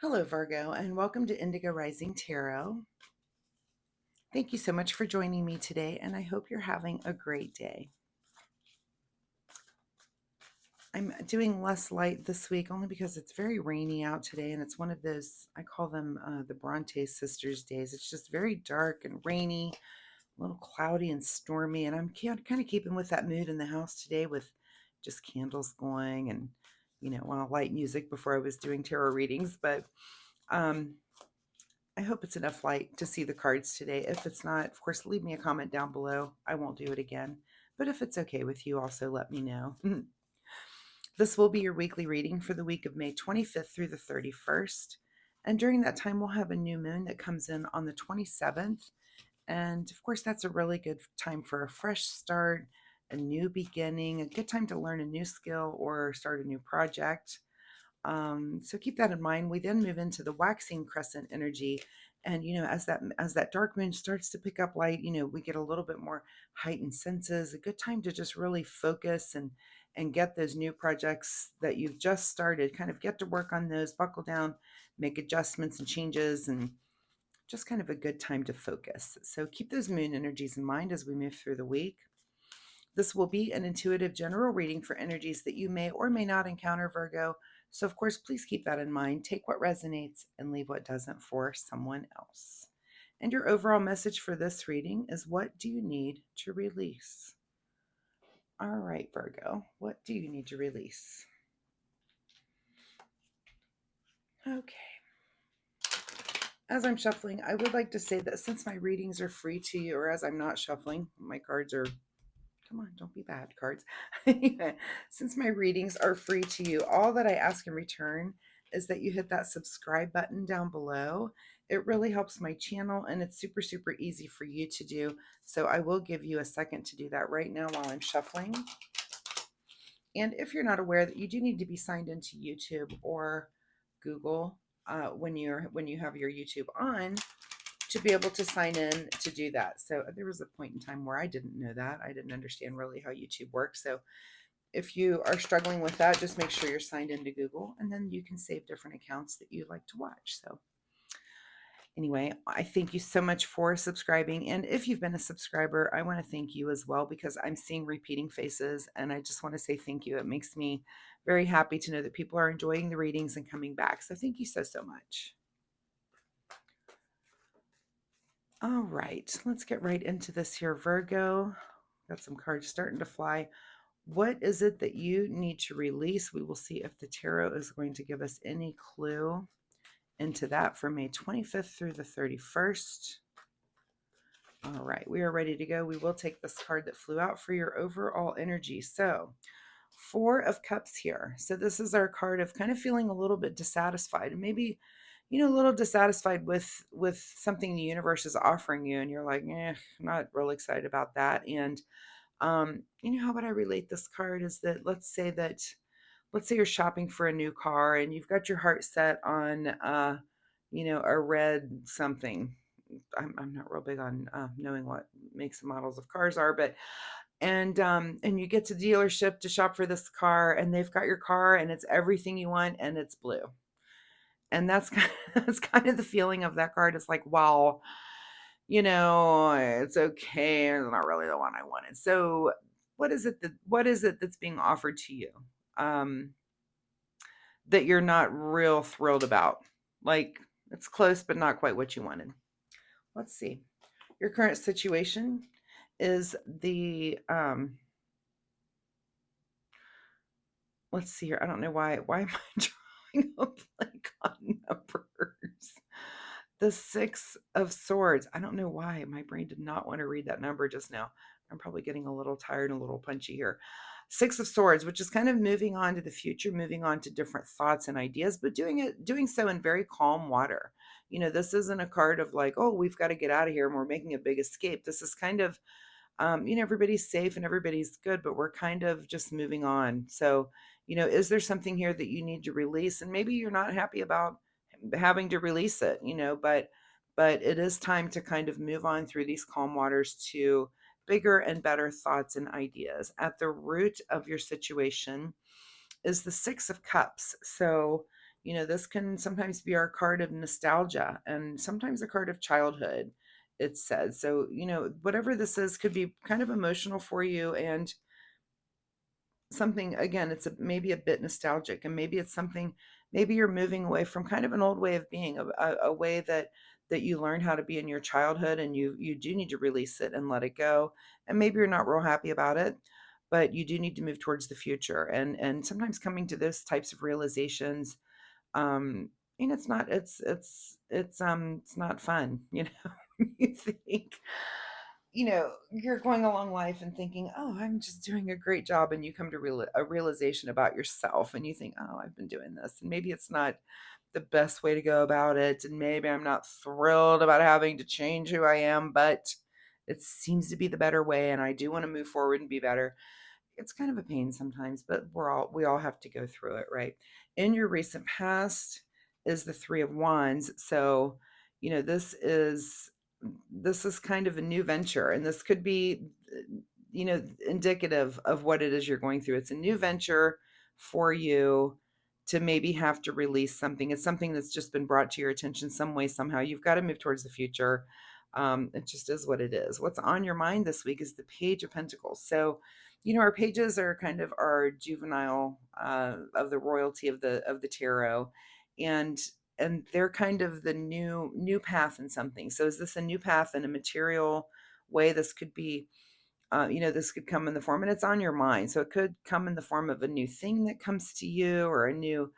Hello, Virgo, and welcome to Indigo Rising Tarot. Thank you so much for joining me today, and I hope you're having a great day. I'm doing less light this week only because it's very rainy out today, and it's one of those, I call them the Bronte Sisters days. It's just very dark and rainy, a little cloudy and stormy, and I'm kind of keeping with that mood in the house today with just candles going and, light music before I was doing tarot readings, but um, I hope it's enough light to see the cards today. If it's not, of course, leave me a comment down below. I won't do it again. But if it's okay with you, also let me know. This will be your weekly reading for the week of May 25th through the 31st. And during that time, we'll have a new moon that comes in on the 27th. And of course, that's a really good time for a fresh start, a new beginning, a good time to learn a new skill or start a new project. So keep that in mind. We then move into the waxing crescent energy, and as that dark moon starts to pick up light, we get a little bit more heightened senses. A good time to just really focus and get those new projects that you've just started. Kind of get to work on those, buckle down, make adjustments and changes, and just kind of a good time to focus. So keep those moon energies in mind as we move through the week. This will be an intuitive general reading for energies that you may or may not encounter, Virgo. So, of course, please keep that in mind. Take what resonates and leave what doesn't for someone else. And your overall message for this reading is, what do you need to release? All right, Virgo, what do you need to release? Okay. As I'm shuffling, I would like to say that since my readings are free to you, or as I'm not shuffling, my cards are, come on, don't be bad, cards. Since my readings are free to you, all that I ask in return is that you hit that subscribe button down below. It really helps my channel, and it's super, super easy for you to do. So I will give you a second to do that right now while I'm shuffling. And if you're not aware that you do need to be signed into YouTube or Google when you have your YouTube on, to be able to sign in to do that. So there was a point in time where I didn't know that. I didn't understand really how YouTube works. So if you are struggling with that, just make sure you're signed into Google, and then you can save different accounts that you like to watch. So anyway, I thank you so much for subscribing. And if you've been a subscriber, I want to thank you as well, because I'm seeing repeating faces, and I just want to say thank you. It makes me very happy to know that people are enjoying the readings and coming back. So thank you so, so much. All right, let's get right into this here, Virgo. Got some cards starting to fly. What is it that you need to release? We will see if the tarot is going to give us any clue into that for May 25th through the 31st. All right, we are ready to go. We will take this card that flew out for your overall energy. So, Four of Cups here. So this is our card of kind of feeling a little bit dissatisfied, and maybe a little dissatisfied with something the universe is offering you, and you're like, not real excited about that. And how would I relate this card is that let's say you're shopping for a new car, and you've got your heart set on a red something. I'm not real big on knowing what makes and models of cars are, but and you get to the dealership to shop for this car, and they've got your car, and it's everything you want, and it's blue. And that's kind of the feeling of that card. It's like, wow, it's okay. It's not really the one I wanted. So what is it that's being offered to you um, that you're not real thrilled about? Like, it's close, but not quite what you wanted. Let's see. Your current situation is the let's see here. I don't know why am I drawing a blank on numbers? The Six of Swords. I don't know why. My brain did not want to read that number just now. I'm probably getting a little tired and a little punchy here. Six of Swords, which is kind of moving on to the future, moving on to different thoughts and ideas, but doing so in very calm water. This isn't a card of like, oh, we've got to get out of here and we're making a big escape. This is kind of, everybody's safe and everybody's good, but we're kind of just moving on. So, is there something here that you need to release? And maybe you're not happy about having to release it, but it is time to kind of move on through these calm waters to bigger and better thoughts and ideas. At the root of your situation is the Six of Cups. So, This can sometimes be our card of nostalgia and sometimes a card of childhood, it says. So, whatever this is could be kind of emotional for you, and something, again, maybe a bit nostalgic, and maybe it's something, maybe you're moving away from kind of an old way of being, a way that you learned how to be in your childhood, and you do need to release it and let it go. And maybe you're not real happy about it, but you do need to move towards the future. And sometimes coming to those types of realizations, um and it's not fun, you think, you're going along life and thinking, oh, I'm just doing a great job, and you come to a realization about yourself, and you think, oh, I've been doing this, and maybe it's not the best way to go about it, and maybe I'm not thrilled about having to change who I am, but it seems to be the better way, and I do want to move forward and be better. It's kind of a pain sometimes, but we all have to go through it, right? In your recent past is the 3 of Wands. So, this is kind of a new venture, and this could be, indicative of what it is you're going through. It's a new venture for you to maybe have to release something. It's something that's just been brought to your attention some way, somehow. You've got to move towards the future. It just is what it is. What's on your mind this week is the Page of Pentacles. So, our pages are kind of our juvenile, of the royalty of the tarot, and they're kind of the new path in something. So is this a new path in a material way? This could be, this could come in the form, and it's on your mind. So it could come in the form of a new thing that comes to you, or a new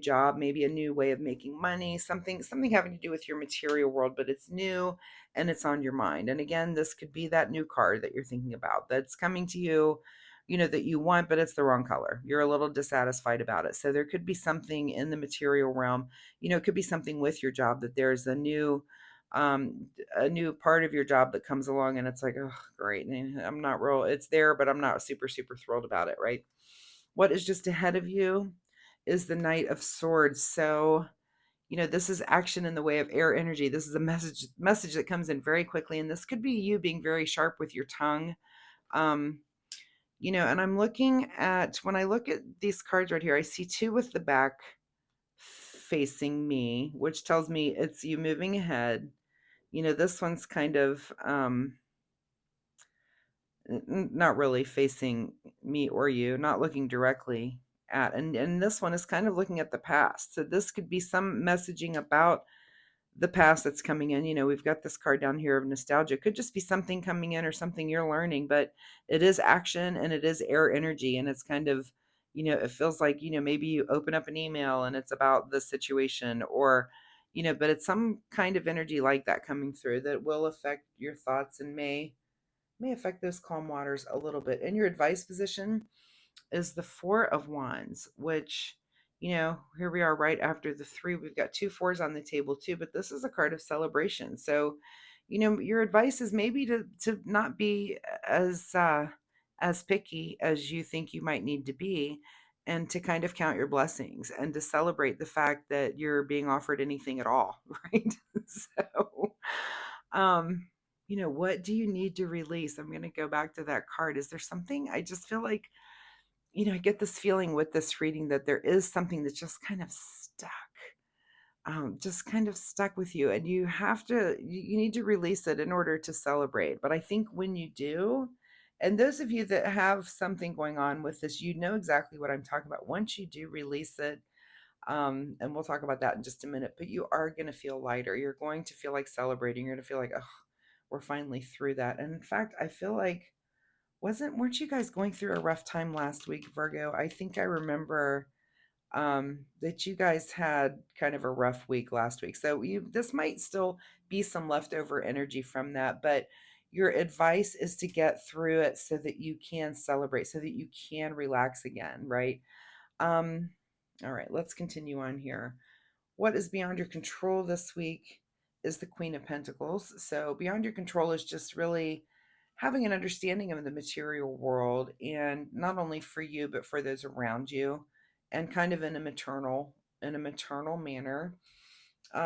job, maybe a new way of making money, something having to do with your material world, but it's new and it's on your mind. And again, this could be that new card that you're thinking about that's coming to you, that you want, but it's the wrong color. You're a little dissatisfied about it. So there could be something in the material realm. It could be something with your job, that there's a new part of your job that comes along, and it's like, oh, great. And I'm not real, it's there, but I'm not super, super thrilled about it, right? What is just ahead of you is the Knight of Swords. So, this is action in the way of air energy. This is a message that comes in very quickly, and this could be you being very sharp with your tongue. Um, and when I look at these cards right here, I see two with the back facing me, which tells me it's you moving ahead. This one's kind of, not really facing me or you, not looking directly at, and this one is kind of looking at the past. So this could be some messaging about the past that's coming in. We've got this card down here of nostalgia. It could just be something coming in or something you're learning, but it is action and it is air energy. And it's kind of, it feels like, maybe you open up an email and it's about the situation, or, but it's some kind of energy like that coming through that will affect your thoughts and may affect those calm waters a little bit. In your advice position is the 4 of Wands, which, here we are right after the 3. We've got 2 4s on the table too, but this is a card of celebration. So, your advice is maybe to not be as picky as you think you might need to be, and to kind of count your blessings and to celebrate the fact that you're being offered anything at all, right? So, um, what do you need to release? I'm going to go back to that card. Is there something? I just feel like, I get this feeling with this reading that there is something that's just kind of stuck with you, and you need to release it in order to celebrate. But I think when you do, and those of you that have something going on with this, exactly what I'm talking about. Once you do release it, and we'll talk about that in just a minute, but you are going to feel lighter. You're going to feel like celebrating. You're going to feel like, oh, we're finally through that. And in fact, I feel like, weren't you guys going through a rough time last week, Virgo? I think I remember, that you guys had kind of a rough week last week. So this might still be some leftover energy from that, but your advice is to get through it so that you can celebrate, so that you can relax again, right? Um, all right, let's continue on here. What is beyond your control this week is the Queen of Pentacles. So, beyond your control is just really having an understanding of the material world, and not only for you, but for those around you, and kind of in a maternal manner.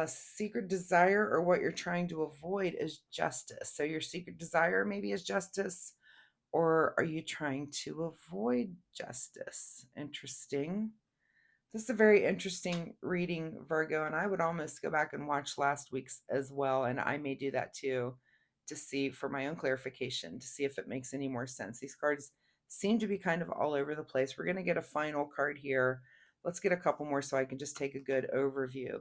Secret desire, or what you're trying to avoid, is justice. So, your secret desire maybe is justice, or are you trying to avoid justice? Interesting. This is a very interesting reading, Virgo, and I would almost go back and watch last week's as well, and I may do that too, to see for my own clarification, to see if it makes any more sense. These cards seem to be kind of all over the place. We're going to get a final card here. Let's get a couple more so I can just take a good overview.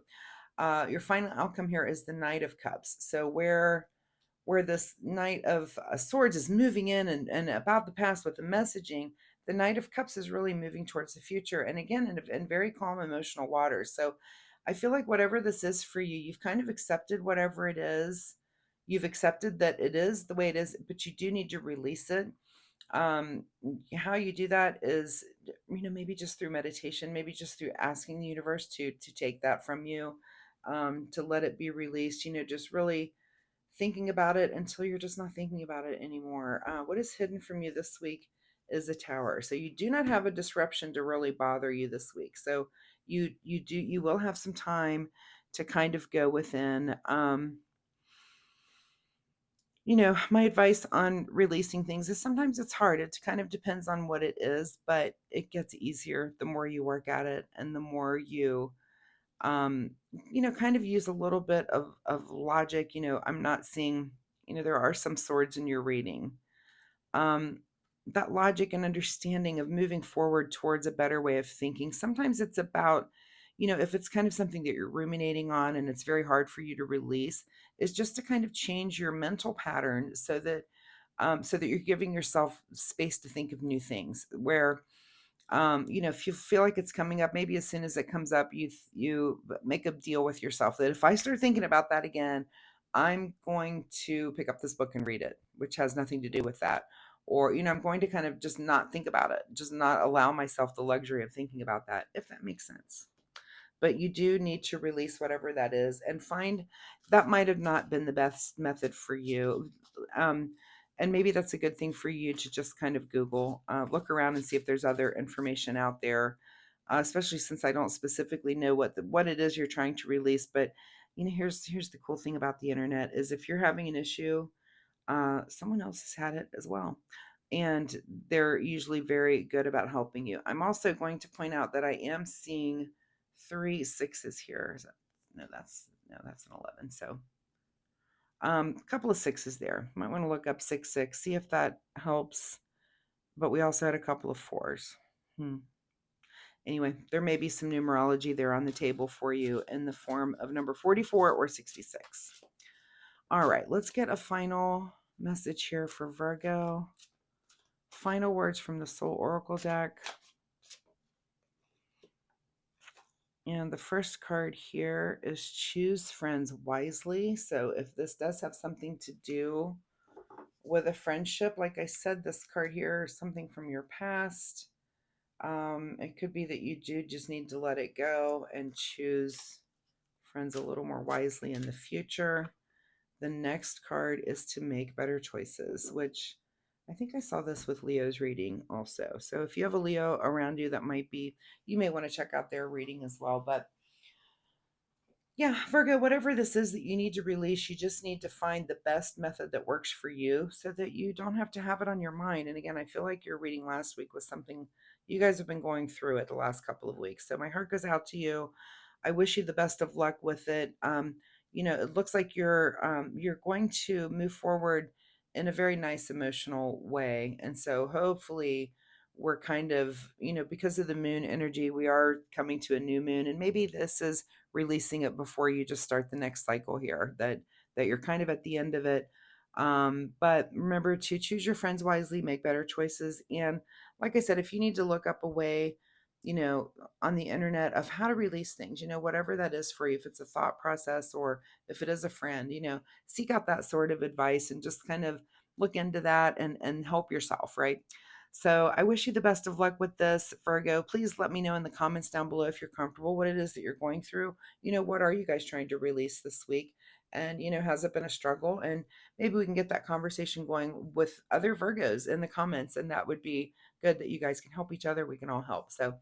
Your final outcome here is the Knight of Cups. So where this Knight of Swords is moving in and about the past with the messaging, the Knight of Cups is really moving towards the future. And again, in very calm emotional waters. So I feel like whatever this is for you, you've kind of accepted whatever it is. You've accepted that it is the way it is, but you do need to release it. um how you do that is, maybe just through meditation, maybe just through asking the universe to take that from you, to let it be released, just really thinking about it until you're just not thinking about it anymore. What is hidden from you this week is a Tower. So you do not have a disruption to really bother you this week. So you will have some time to kind of go within. My advice on releasing things is sometimes it's hard. It kind of depends on what it is, but it gets easier the more you work at it and the more you um kind of use a little bit of logic. I'm not seeing, there are some swords in your reading. um that logic and understanding of moving forward towards a better way of thinking, sometimes it's about, if it's kind of something that you're ruminating on and it's very hard for you to release, is just to kind of change your mental pattern so that you're giving yourself space to think of new things. Where if you feel like it's coming up, maybe as soon as it comes up, you make a deal with yourself that if I start thinking about that again, I'm going to pick up this book and read it, which has nothing to do with that. Or, I'm going to kind of just not think about it, just not allow myself the luxury of thinking about that, if that makes sense. But you do need to release whatever that is and find that might have not been the best method for you. Um, and maybe that's a good thing for you to just kind of Google, look around and see if there's other information out there, especially since I don't specifically know what it is you're trying to release. But here's the cool thing about the internet is if you're having an issue, someone else has had it as well. And they're usually very good about helping you. I'm also going to point out that I am seeing 3 6s here. No, that's an 11. So a couple of sixes there. Might want to look up 6 6, see if that helps. But we also had a couple of fours. Anyway, there may be some numerology there on the table for you in the form of number 44 or 66. All right, let's get a final message here for Virgo. Final words from the Soul Oracle deck. And the first card here is choose friends wisely. So if this does have something to do with a friendship, like I said, this card here is something from your past. It could be that you do just need to let it go and choose friends a little more wisely in the future. The next card is to make better choices, which I think I saw this with Leo's reading also. So if you have a Leo around you, you may want to check out their reading as well. But yeah, Virgo, whatever this is that you need to release, you just need to find the best method that works for you so that you don't have to have it on your mind. And again, I feel like your reading last week was something you guys have been going through it the last couple of weeks. So my heart goes out to you. I wish you the best of luck with it. It looks like you're going to move forward in a very nice emotional way. And so hopefully we're kind of, because of the moon energy, we are coming to a new moon. And maybe this is releasing it before you just start the next cycle here, that you're kind of at the end of it. But remember to choose your friends wisely, make better choices. And like I said, if you need to look up a way, on the internet of how to release things, whatever that is for you, if it's a thought process or if it is a friend, seek out that sort of advice and just kind of look into that and help yourself, right? So I wish you the best of luck with this, Virgo. Please let me know in the comments down below if you're comfortable, what it is that you're going through. What are you guys trying to release this week? And, has it been a struggle? And maybe we can get that conversation going with other Virgos in the comments. And that would be good that you guys can help each other. We can all help. So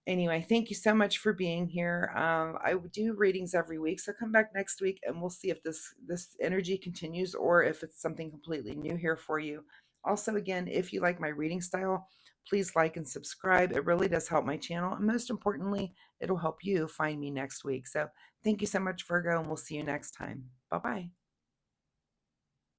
anyway, thank you so much for being here. I do readings every week, so come back next week and we'll see if this energy continues or if it's something completely new here for you. Also, again, if you like my reading style, Please like and subscribe. It really does help my channel. And most importantly, it'll help you find me next week. So thank you so much, Virgo, and we'll see you next time. Bye-bye.